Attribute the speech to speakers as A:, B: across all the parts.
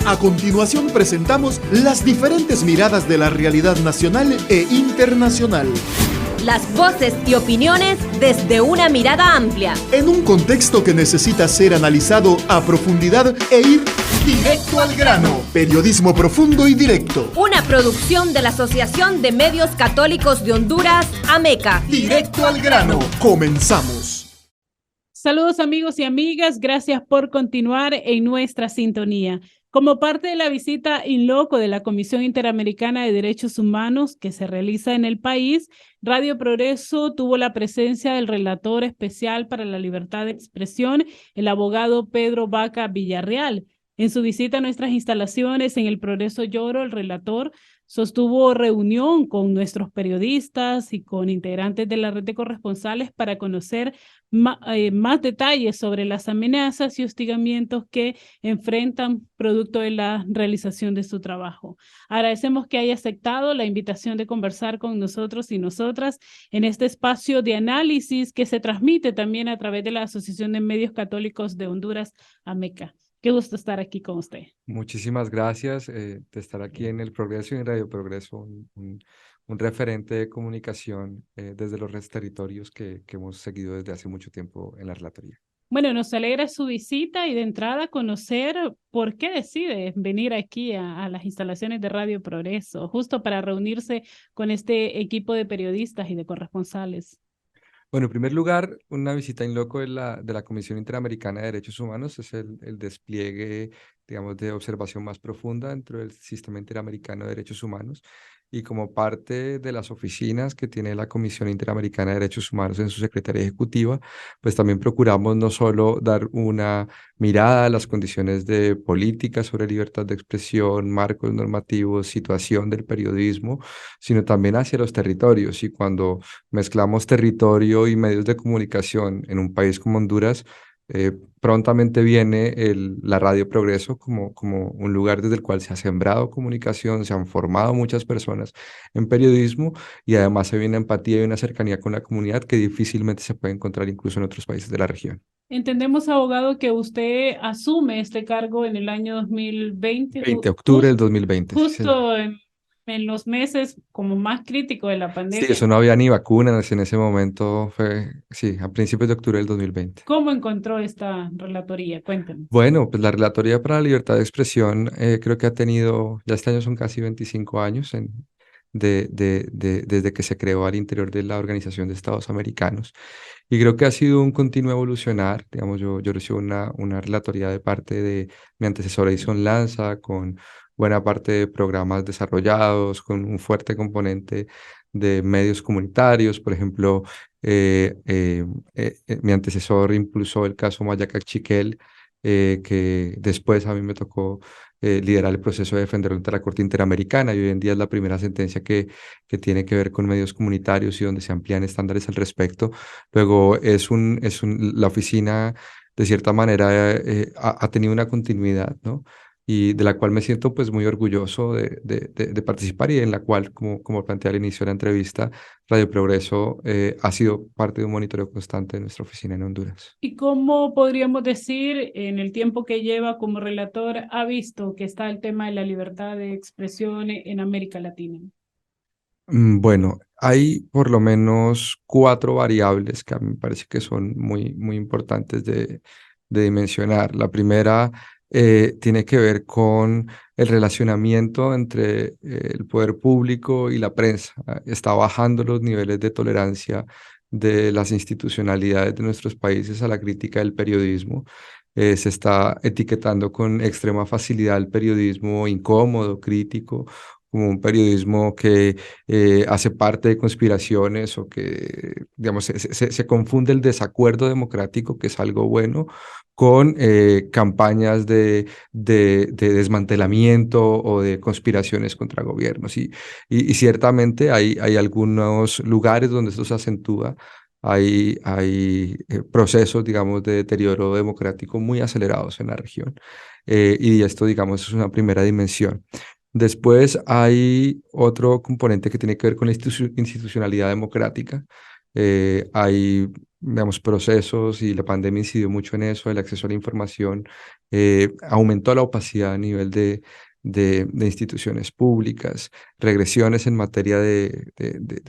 A: A continuación presentamos las diferentes miradas de la realidad nacional e internacional.
B: Las voces y opiniones desde una mirada amplia.
A: En un contexto que necesita ser analizado a profundidad e ir directo al grano. Periodismo profundo y directo.
B: Una producción de la Asociación de Medios Católicos de Honduras, AMECA.
A: Directo al grano. Comenzamos.
C: Saludos amigos y amigas, gracias por continuar en nuestra sintonía. Como parte de la visita in loco de la Comisión Interamericana de Derechos Humanos que se realiza en el país, Radio Progreso tuvo la presencia del relator especial para la libertad de expresión, el abogado Pedro Vaca Villarreal. En su visita a nuestras instalaciones en el Progreso Lloro, el relator sostuvo reunión con nuestros periodistas y con integrantes de la red de corresponsales para conocer más detalles sobre las amenazas y hostigamientos que enfrentan producto de la realización de su trabajo. Agradecemos que haya aceptado la invitación de conversar con nosotros y nosotras en este espacio de análisis que se transmite también a través de la Asociación de Medios Católicos de Honduras, AMECA. Qué gusto estar aquí con usted.
D: Muchísimas gracias de estar aquí en el Progreso y en Radio Progreso, un referente de comunicación desde los territorios que hemos seguido desde hace mucho tiempo en la relatoría.
C: Bueno, nos alegra su visita y de entrada conocer por qué decide venir aquí a las instalaciones de Radio Progreso, justo para reunirse con este equipo de periodistas y de corresponsales.
D: Bueno, en primer lugar, una visita in loco de la Comisión Interamericana de Derechos Humanos es el despliegue, digamos, de observación más profunda dentro del Sistema Interamericano de Derechos Humanos. Y como parte de las oficinas que tiene la Comisión Interamericana de Derechos Humanos en su Secretaría Ejecutiva, pues también procuramos no solo dar una mirada a las condiciones de política sobre libertad de expresión, marcos normativos, situación del periodismo, sino también hacia los territorios. Y cuando mezclamos territorio y medios de comunicación en un país como Honduras, prontamente viene la Radio Progreso como un lugar desde el cual se ha sembrado comunicación, se han formado muchas personas en periodismo y además se viene empatía y una cercanía con la comunidad que difícilmente se puede encontrar incluso en otros países de la región.
C: Entendemos, abogado, que usted asume este cargo en el año 2020.
D: 20 de octubre del 2020.
C: Justo en los meses como más críticos de la pandemia.
D: Sí, eso no había ni vacunas en ese momento, sí, a principios de octubre del 2020.
C: ¿Cómo encontró esta relatoría? Cuéntenos.
D: Bueno, pues la Relatoría para la Libertad de Expresión creo que ha tenido, ya este año son casi 25 años desde que se creó al interior de la Organización de Estados Americanos. Y creo que ha sido un continuo evolucionar. Digamos, yo recibo una relatoría de parte de mi antecesora Edison Lanza, con buena parte de programas desarrollados, con un fuerte componente de medios comunitarios. Por ejemplo, mi antecesor impulsó el caso Maya Cachiquel, que después a mí me tocó liderar el proceso de defenderlo ante la Corte Interamericana, y hoy en día es la primera sentencia que tiene que ver con medios comunitarios y donde se amplían estándares al respecto. Luego la oficina, de cierta manera, ha tenido una continuidad, ¿no? Y de la cual me siento pues muy orgulloso de participar, y en la cual, como planteé al inicio de la entrevista, Radio Progreso ha sido parte de un monitoreo constante de nuestra oficina en Honduras.
C: ¿Y cómo podríamos decir, en el tiempo que lleva como relator, ha visto que está el tema de la libertad de expresión en América Latina?
D: Bueno, hay por lo menos 4 variables que a mí me parece que son muy, muy importantes de dimensionar. La primera tiene que ver con el relacionamiento entre el poder público y la prensa. Está bajando los niveles de tolerancia de las institucionalidades de nuestros países a la crítica del periodismo. Se está etiquetando con extrema facilidad el periodismo incómodo, crítico, como un periodismo que hace parte de conspiraciones, o que, digamos, se confunde el desacuerdo democrático, que es algo bueno, con campañas de desmantelamiento o de conspiraciones contra gobiernos. Y ciertamente hay algunos lugares donde esto se acentúa. Hay procesos, digamos, de deterioro democrático muy acelerados en la región. Y esto, digamos, es una primera dimensión. Después hay otro componente que tiene que ver con la institucionalidad democrática. Hay digamos, procesos, y la pandemia incidió mucho en eso. El acceso a la información aumentó la opacidad a nivel de instituciones públicas, regresiones en materia de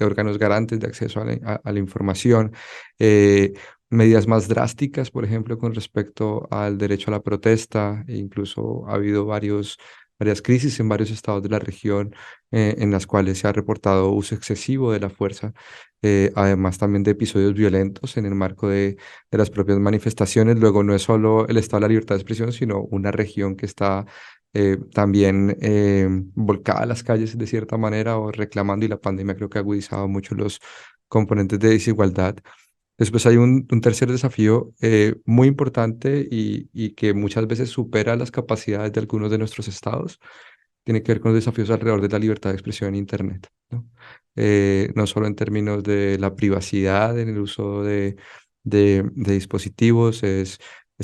D: órganos garantes de acceso a la información, eh, medidas más drásticas, por ejemplo, con respecto al derecho a la protesta. E incluso ha habido varias crisis en varios estados de la región en las cuales se ha reportado uso excesivo de la fuerza, además también de episodios violentos en el marco de las propias manifestaciones. Luego, no es solo el estado de la libertad de expresión, sino una región que está también volcada a las calles de cierta manera o reclamando, y la pandemia creo que ha agudizado mucho los componentes de desigualdad. Después hay un tercer desafío muy importante y que muchas veces supera las capacidades de algunos de nuestros estados. Tiene que ver con los desafíos alrededor de la libertad de expresión en Internet, ¿no? No solo en términos de la privacidad en el uso de dispositivos. Es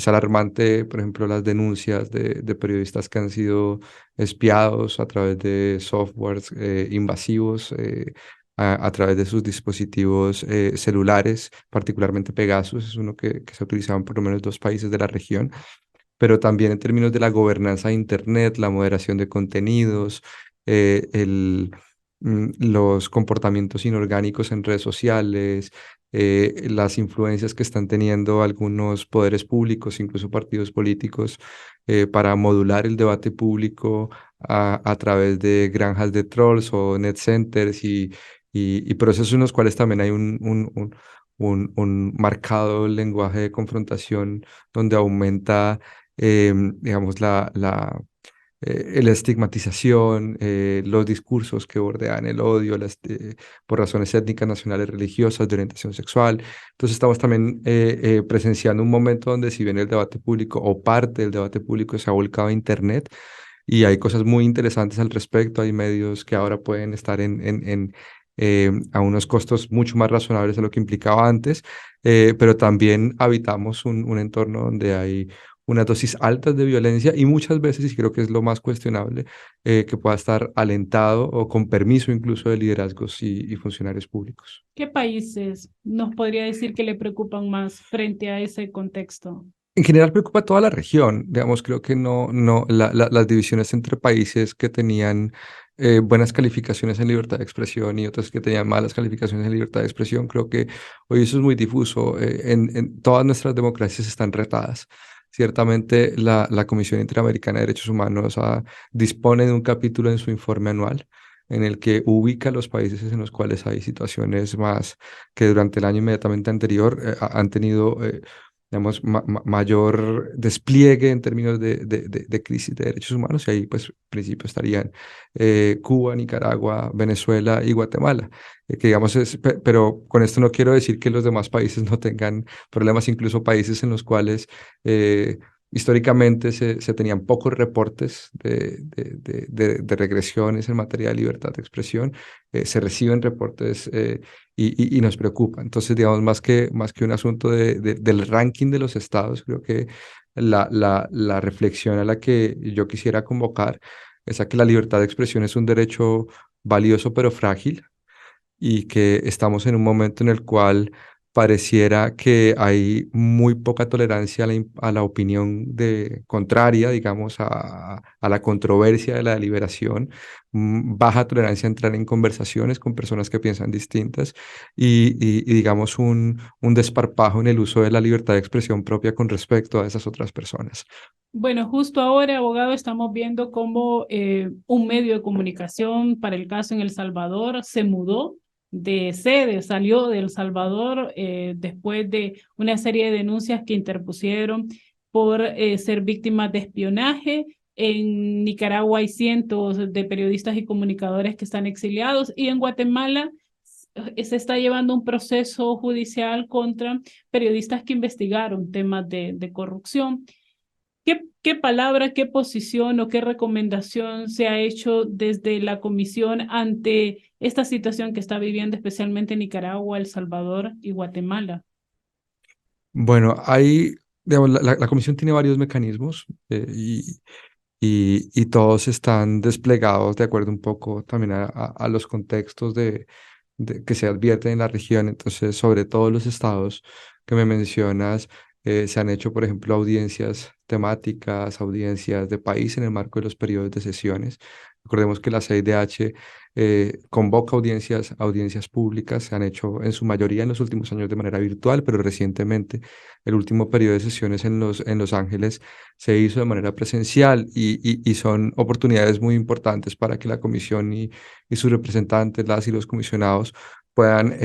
D: alarmante, por ejemplo, las denuncias de periodistas que han sido espiados a través de softwares invasivos, a través de sus dispositivos celulares. Particularmente Pegasus es uno que se ha utilizado en por lo menos 2 países de la región. Pero también en términos de la gobernanza de Internet, la moderación de contenidos, los comportamientos inorgánicos en redes sociales, las influencias que están teniendo algunos poderes públicos, incluso partidos políticos, para modular el debate público a través de granjas de trolls o net centers, y procesos en los cuales también hay un marcado lenguaje de confrontación donde aumenta, digamos, la estigmatización, los discursos que bordean el odio por razones étnicas, nacionales, religiosas, de orientación sexual. Entonces estamos también presenciando un momento donde, si bien el debate público o parte del debate público se ha volcado a Internet, y hay cosas muy interesantes al respecto, hay medios que ahora pueden estar a unos costos mucho más razonables de lo que implicaba antes, pero también habitamos un entorno donde hay unas dosis altas de violencia, y muchas veces, y creo que es lo más cuestionable, que pueda estar alentado o con permiso incluso de liderazgos y funcionarios públicos.
C: ¿Qué países nos podría decir que le preocupan más frente a ese contexto?
D: En general preocupa a toda la región. Digamos, creo que las divisiones entre países que tenían buenas calificaciones en libertad de expresión y otros que tenían malas calificaciones en libertad de expresión, creo que hoy eso es muy difuso. En todas nuestras democracias están retadas. Ciertamente, la Comisión Interamericana de Derechos Humanos dispone de un capítulo en su informe anual en el que ubica los países en los cuales hay situaciones más que durante el año inmediatamente anterior han tenido, digamos, mayor despliegue en términos de crisis de derechos humanos. Y ahí, pues, en principio estarían Cuba, Nicaragua, Venezuela y Guatemala. Que digamos pero con esto no quiero decir que los demás países no tengan problemas. Incluso países en los cuales históricamente se tenían pocos reportes de regresiones en materia de libertad de expresión, se reciben reportes y nos preocupa. Entonces, digamos, más que un asunto del ranking de los estados, creo que la reflexión a la que yo quisiera convocar es a que la libertad de expresión es un derecho valioso pero frágil, y que estamos en un momento en el cual pareciera que hay muy poca tolerancia a la opinión contraria, digamos, a la controversia de la deliberación, baja tolerancia a entrar en conversaciones con personas que piensan distintas, y digamos, un desparpajo en el uso de la libertad de expresión propia con respecto a esas otras personas.
C: Bueno, justo ahora, abogado, estamos viendo cómo un medio de comunicación para el caso en El Salvador se mudó de sede, salió de El Salvador después de una serie de denuncias que interpusieron por ser víctimas de espionaje. En Nicaragua hay cientos de periodistas y comunicadores que están exiliados, y en Guatemala se está llevando un proceso judicial contra periodistas que investigaron temas de corrupción. ¿Qué palabra, qué posición o qué recomendación se ha hecho desde la comisión ante esta situación que está viviendo especialmente Nicaragua, El Salvador y Guatemala?
D: Bueno, digamos, la comisión tiene varios mecanismos, y todos están desplegados de acuerdo un poco también a los contextos de que se advierten en la región. Entonces, sobre todos los estados que me mencionas, se han hecho, por ejemplo, audiencias temáticas, audiencias de país en el marco de los periodos de sesiones. Recordemos que la CIDH convoca audiencias públicas, se han hecho en su mayoría en los últimos años de manera virtual, pero recientemente el último periodo de sesiones en Los Ángeles se hizo de manera presencial y son oportunidades muy importantes para que la comisión y sus representantes, las y los comisionados, puedan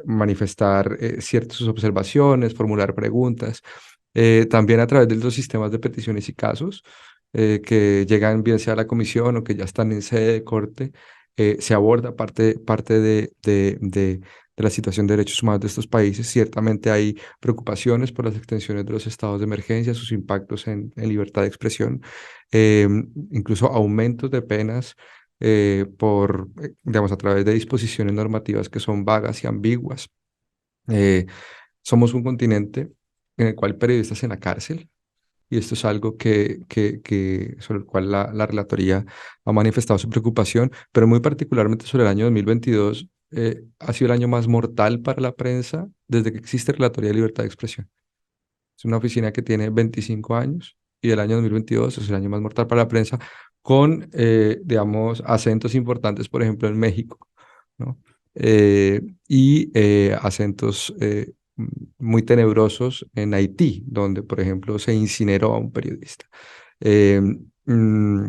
D: manifestar ciertas sus observaciones, formular preguntas, también a través de los sistemas de peticiones y casos que llegan bien sea a la comisión o que ya están en sede de corte. Se aborda parte de la situación de derechos humanos de estos países. Ciertamente hay preocupaciones por las extensiones de los estados de emergencia, sus impactos en libertad de expresión, incluso aumentos de penas digamos, a través de disposiciones normativas que son vagas y ambiguas. Somos un continente en el cual hay periodistas en la cárcel, y esto es algo sobre el cual la relatoría ha manifestado su preocupación, pero muy particularmente sobre el año 2022, ha sido el año más mortal para la prensa desde que existe Relatoría de Libertad de Expresión. Es una oficina que tiene 25 años y el año 2022 es el año más mortal para la prensa, con, digamos, acentos importantes, por ejemplo, en México, ¿no? Y acentos muy tenebrosos en Haití, donde, por ejemplo, se incineró a un periodista. Eh, mm,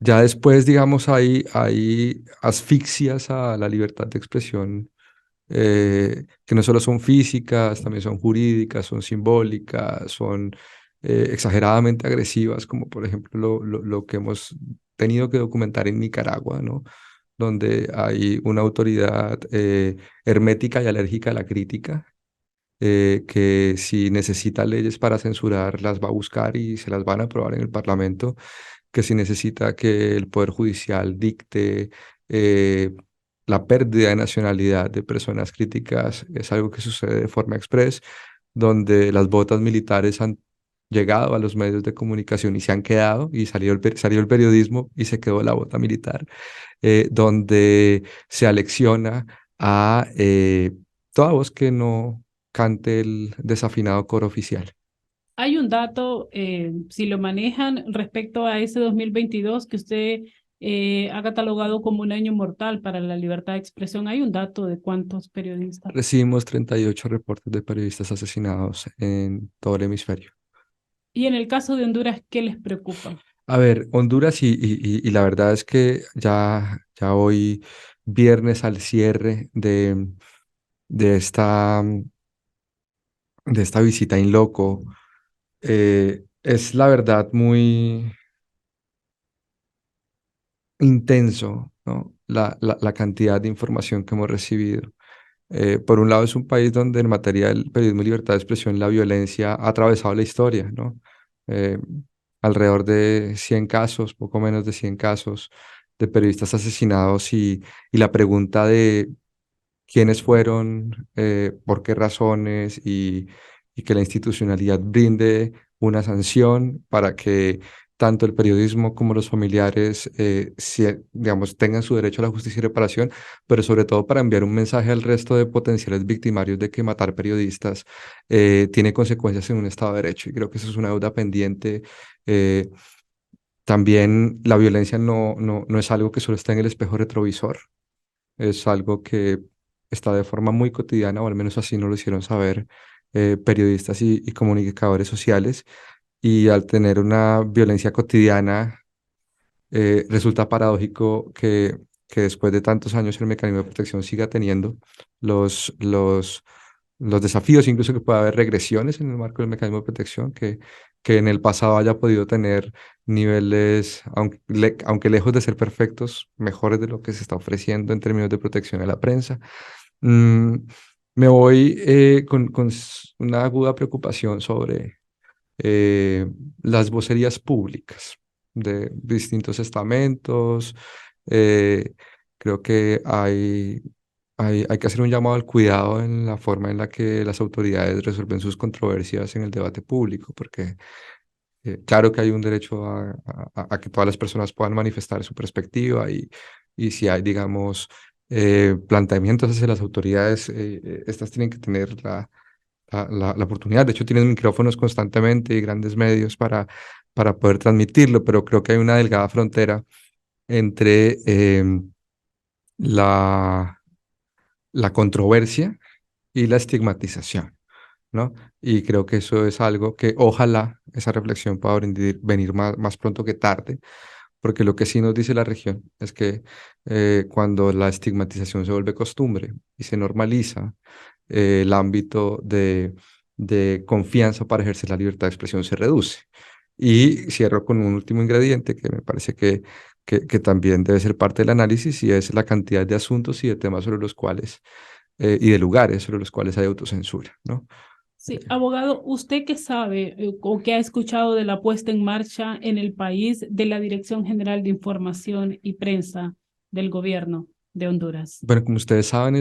D: ya después, digamos, hay asfixias a la libertad de expresión que no solo son físicas, también son jurídicas, son simbólicas, son exageradamente agresivas, como por ejemplo lo que hemos tenido que documentar en Nicaragua, ¿no? Donde hay una autoridad hermética y alérgica a la crítica, que si necesita leyes para censurar, las va a buscar y se las van a aprobar en el Parlamento, que si necesita que el Poder Judicial dicte la pérdida de nacionalidad de personas críticas, es algo que sucede de forma express, donde las botas militares han llegado a los medios de comunicación y se han quedado, y salió el periodismo y se quedó la bota militar, donde se alecciona a toda voz que no cante el desafinado coro oficial.
C: Hay un dato, si lo manejan, respecto a ese 2022 que usted ha catalogado como un año mortal para la libertad de expresión. ¿Hay un dato de cuántos periodistas?
D: Recibimos 38 reportes de periodistas asesinados en todo el hemisferio.
C: Y en el caso de Honduras, ¿qué les preocupa?
D: A ver, Honduras y la verdad es que ya hoy viernes al cierre de esta visita in loco, es la verdad muy intenso, ¿no? La cantidad de información que hemos recibido. Por un lado, es un país donde en materia del periodismo y libertad de expresión la violencia ha atravesado la historia, ¿no? Eh, Alrededor de 100 casos, poco menos de 100 casos de periodistas asesinados, y la pregunta de quiénes fueron, por qué razones, y que la institucionalidad brinde una sanción para que tanto el periodismo como los familiares, digamos, tengan su derecho a la justicia y reparación, pero sobre todo para enviar un mensaje al resto de potenciales victimarios de que matar periodistas tiene consecuencias en un Estado de Derecho. Y creo que eso es una deuda pendiente. También la violencia no es algo que solo está en el espejo retrovisor, es algo que está de forma muy cotidiana, o al menos así nos lo hicieron saber periodistas y comunicadores sociales. Y al tener una violencia cotidiana, resulta paradójico que después de tantos años el mecanismo de protección siga teniendo los desafíos, incluso que pueda haber regresiones en el marco del mecanismo de protección, que en el pasado haya podido tener niveles, aunque lejos de ser perfectos, mejores de lo que se está ofreciendo en términos de protección a la prensa. Me voy con una aguda preocupación sobre las vocerías públicas de distintos estamentos. Creo que hay que hacer un llamado al cuidado en la forma en la que las autoridades resuelven sus controversias en el debate público, porque claro que hay un derecho a que todas las personas puedan manifestar su perspectiva, y si hay, digamos, planteamientos hacia las autoridades, estas tienen que tener la oportunidad. De hecho, tienen micrófonos constantemente y grandes medios para poder transmitirlo, pero creo que hay una delgada frontera entre la, la controversia y la estigmatización, ¿no? Y creo que eso es algo que ojalá esa reflexión pueda venir más pronto que tarde, porque lo que sí nos dice la región es que cuando la estigmatización se vuelve costumbre y se normaliza, el ámbito de confianza para ejercer la libertad de expresión se reduce. Y cierro con un último ingrediente que me parece que también debe ser parte del análisis, y es la cantidad de asuntos y de temas sobre los cuales, y de lugares sobre los cuales hay autocensura, ¿no?
C: Sí, abogado, ¿usted qué sabe o qué ha escuchado de la puesta en marcha en el país de la Dirección General de Información y Prensa del Gobierno de Honduras?
D: Bueno, como ustedes saben,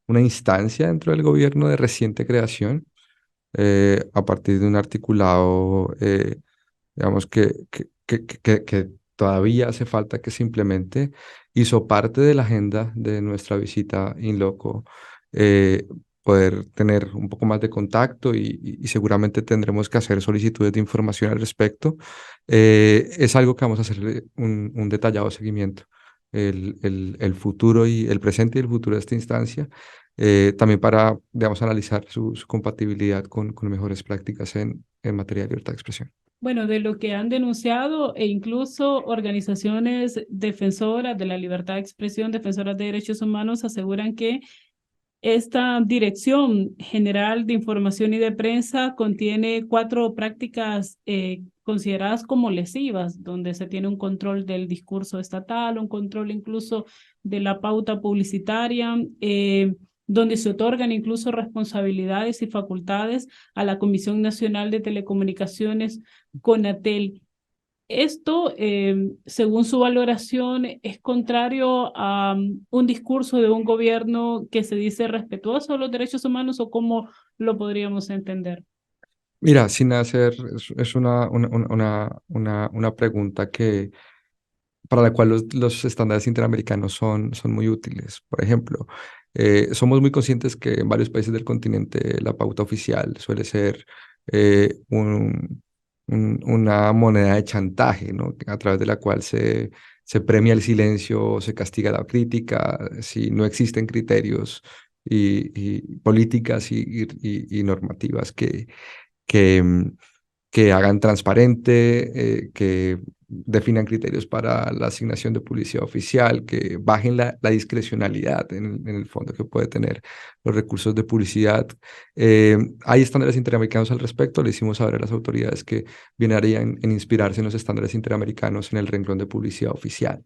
D: una instancia dentro del gobierno de reciente creación, a partir de un articulado, digamos, que todavía hace falta que se implemente. Hizo parte de la agenda de nuestra visita in loco, eh, poder tener un poco más de contacto, y seguramente tendremos que hacer solicitudes de información al respecto. Es algo que vamos a hacerle un detallado seguimiento. El futuro y el presente y el futuro de esta instancia, también para, digamos, analizar su compatibilidad con mejores prácticas en materia de libertad de expresión.
C: Bueno, de lo que han denunciado e incluso organizaciones defensoras de la libertad de expresión, defensoras de derechos humanos, aseguran que esta Dirección General de Información y de Prensa contiene 4 prácticas consideradas como lesivas, donde se tiene un control del discurso estatal, un control incluso de la pauta publicitaria, donde se otorgan incluso responsabilidades y facultades a la Comisión Nacional de Telecomunicaciones, CONATEL. Esto, según su valoración, es contrario a un discurso de un gobierno que se dice respetuoso de los derechos humanos, o cómo lo podríamos entender.
D: Mira, sin hacer, es una pregunta para la cual los estándares interamericanos son muy útiles. Por ejemplo, somos muy conscientes que en varios países del continente la pauta oficial suele ser una moneda de chantaje, ¿no? A través de la cual se premia el silencio, se castiga la crítica, si no existen criterios y políticas y normativas que, mm, que hagan transparente, que definan criterios para la asignación de publicidad oficial, que bajen la discrecionalidad en el fondo que puede tener los recursos de publicidad. Hay estándares interamericanos al respecto. Le hicimos saber a las autoridades que bien harían en inspirarse en los estándares interamericanos en el renglón de publicidad oficial.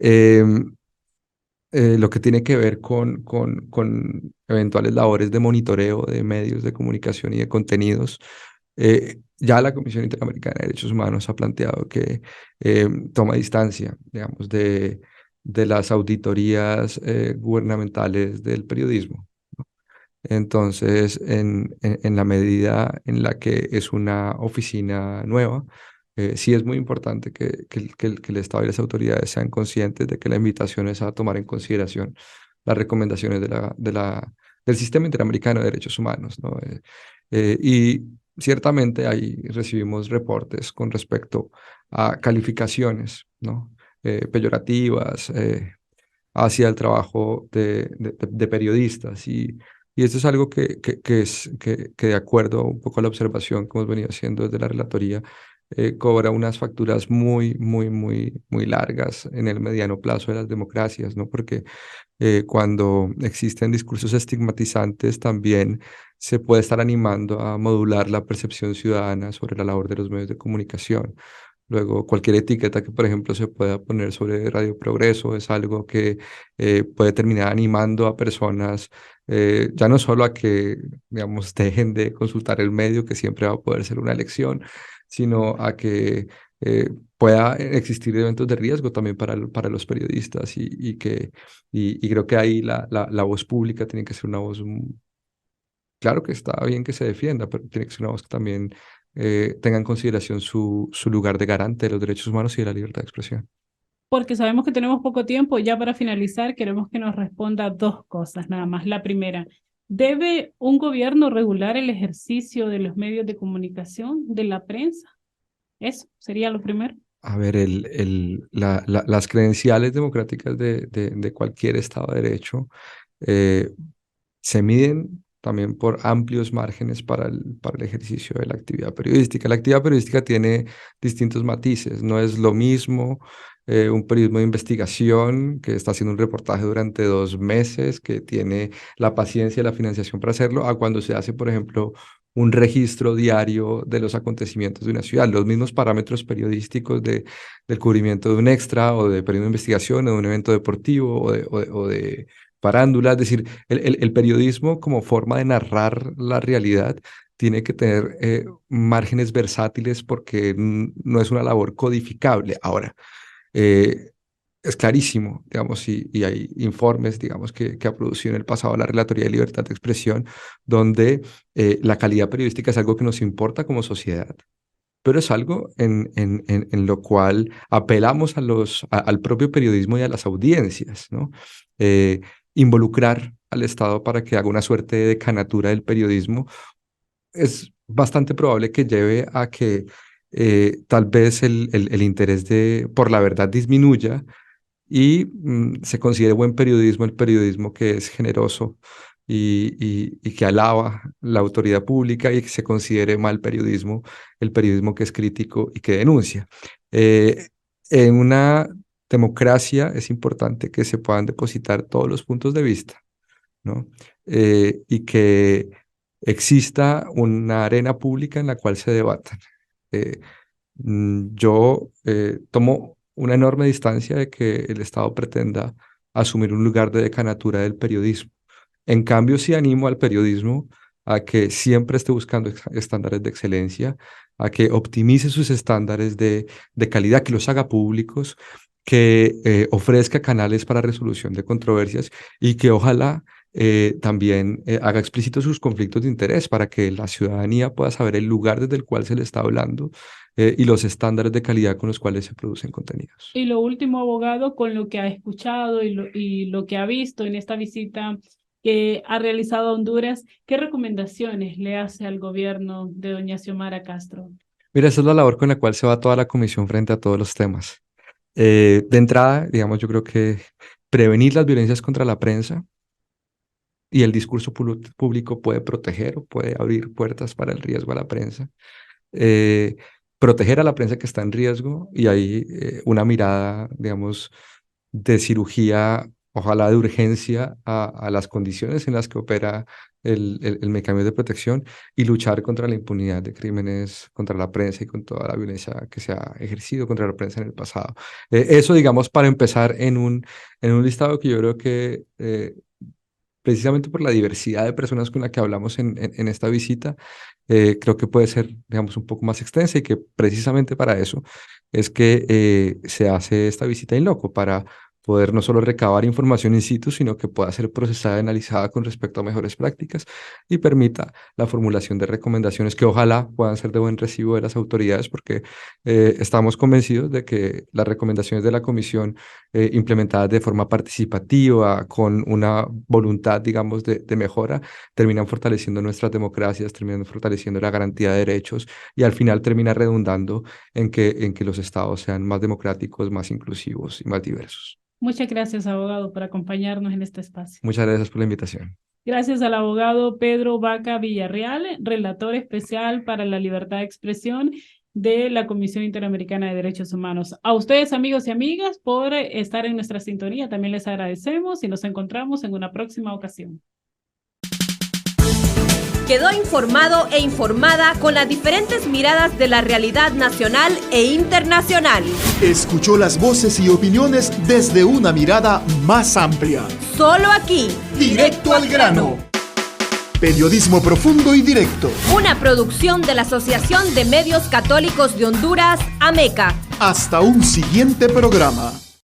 D: Eh, lo que tiene que ver con eventuales labores de monitoreo de medios de comunicación y de contenidos. Ya la Comisión Interamericana de Derechos Humanos ha planteado que toma distancia, digamos, de las auditorías gubernamentales del periodismo. Entonces, en la medida en la que es una oficina nueva, sí es muy importante que el Estado y las autoridades sean conscientes de que la invitación es a tomar en consideración las recomendaciones del Sistema Interamericano de Derechos Humanos, ¿no? Y ciertamente ahí recibimos reportes con respecto a calificaciones, ¿no? Peyorativas hacia el trabajo de periodistas, y esto es algo que de acuerdo un poco a la observación que hemos venido haciendo desde la relatoría, cobra unas facturas muy largas en el mediano plazo de las democracias, ¿no? Porque cuando existen discursos estigmatizantes, también se puede estar animando a modular la percepción ciudadana sobre la labor de los medios de comunicación. Luego, cualquier etiqueta que, por ejemplo, se pueda poner sobre Radio Progreso es algo que puede terminar animando a personas, ya no solo a que, digamos, dejen de consultar el medio, que siempre va a poder ser una elección, sino a que pueda existir eventos de riesgo también para los periodistas, y creo que ahí la voz pública tiene que ser una voz, claro que está bien que se defienda, pero tiene que ser una voz que también tenga en consideración su lugar de garante de los derechos humanos y de la libertad de expresión.
C: porque sabemos que tenemos poco tiempo. Ya para finalizar, queremos que nos responda 2 cosas nada más. La primera, ¿debe un gobierno regular el ejercicio de los medios de comunicación, de la prensa? Eso sería lo primero.
D: A ver, las credenciales democráticas de cualquier Estado de Derecho se miden también por amplios márgenes para el ejercicio de la actividad periodística. La actividad periodística tiene distintos matices. No es lo mismo un periodismo de investigación que está haciendo un reportaje durante 2 meses, que tiene la paciencia y la financiación para hacerlo, a cuando se hace, por ejemplo, un registro diario de los acontecimientos de una ciudad. Los mismos parámetros periodísticos del cubrimiento de un extra o de periodismo de investigación o de un evento deportivo o de farándula. Es decir, el periodismo como forma de narrar la realidad tiene que tener márgenes versátiles porque no es una labor codificable. Ahora, es clarísimo, digamos, y hay informes, digamos, que ha producido en el pasado la Relatoría de Libertad de Expresión, donde la calidad periodística es algo que nos importa como sociedad, pero es algo en lo cual apelamos al propio periodismo y a las audiencias, ¿no? Involucrar al Estado para que haga una suerte de decanatura del periodismo es bastante probable que lleve a que tal vez el interés por la verdad disminuya y se considere buen periodismo el periodismo que es generoso y que alaba la autoridad pública, y que se considere mal periodismo el periodismo que es crítico y que denuncia. En una democracia es importante que se puedan depositar todos los puntos de vista, ¿no? Y que exista una arena pública en la cual se debatan. Yo tomo una enorme distancia de que el Estado pretenda asumir un lugar de decanatura del periodismo. En cambio, sí animo al periodismo a que siempre esté buscando estándares de excelencia, a que optimice sus estándares de calidad, que los haga públicos, que ofrezca canales para resolución de controversias y que ojalá también haga explícitos sus conflictos de interés para que la ciudadanía pueda saber el lugar desde el cual se le está hablando y los estándares de calidad con los cuales se producen contenidos.
C: Y lo último, abogado, con lo que ha escuchado y lo que ha visto en esta visita que ha realizado a Honduras, ¿qué recomendaciones le hace al gobierno de doña Xiomara Castro?
D: Mira, esa es la labor con la cual se va toda la comisión frente a todos los temas. De entrada, digamos, yo creo que prevenir las violencias contra la prensa y el discurso público puede proteger o puede abrir puertas para el riesgo a la prensa. Proteger a la prensa que está en riesgo, y hay una mirada, digamos, de cirugía, ojalá de urgencia, a las condiciones en las que opera el mecanismo de protección, y luchar contra la impunidad de crímenes contra la prensa y con toda la violencia que se ha ejercido contra la prensa en el pasado. Eso, digamos, para empezar en un listado que yo creo que precisamente por la diversidad de personas con la que hablamos en esta visita, creo que puede ser, digamos, un poco más extensa, y que precisamente para eso es que se hace esta visita in loco, para poder no solo recabar información in situ, sino que pueda ser procesada y analizada con respecto a mejores prácticas y permita la formulación de recomendaciones que ojalá puedan ser de buen recibo de las autoridades, porque estamos convencidos de que las recomendaciones de la comisión implementadas de forma participativa, con una voluntad, digamos, de mejora, terminan fortaleciendo nuestras democracias, terminan fortaleciendo la garantía de derechos, y al final termina redundando en que los estados sean más democráticos, más inclusivos y más diversos.
C: Muchas gracias, abogado, por acompañarnos en este espacio.
D: Muchas gracias por la invitación.
C: Gracias al abogado Pedro Vaca Villarreal, relator especial para la libertad de expresión de la Comisión Interamericana de Derechos Humanos. A ustedes, amigos y amigas, por estar en nuestra sintonía. También les agradecemos y nos encontramos en una próxima ocasión.
B: Quedó informado e informada con las diferentes miradas de la realidad nacional e internacional.
A: Escuchó las voces y opiniones desde una mirada más amplia.
B: Solo aquí,
A: Directo al grano. Periodismo profundo y directo.
B: Una producción de la Asociación de Medios Católicos de Honduras, AMECA.
A: Hasta un siguiente programa.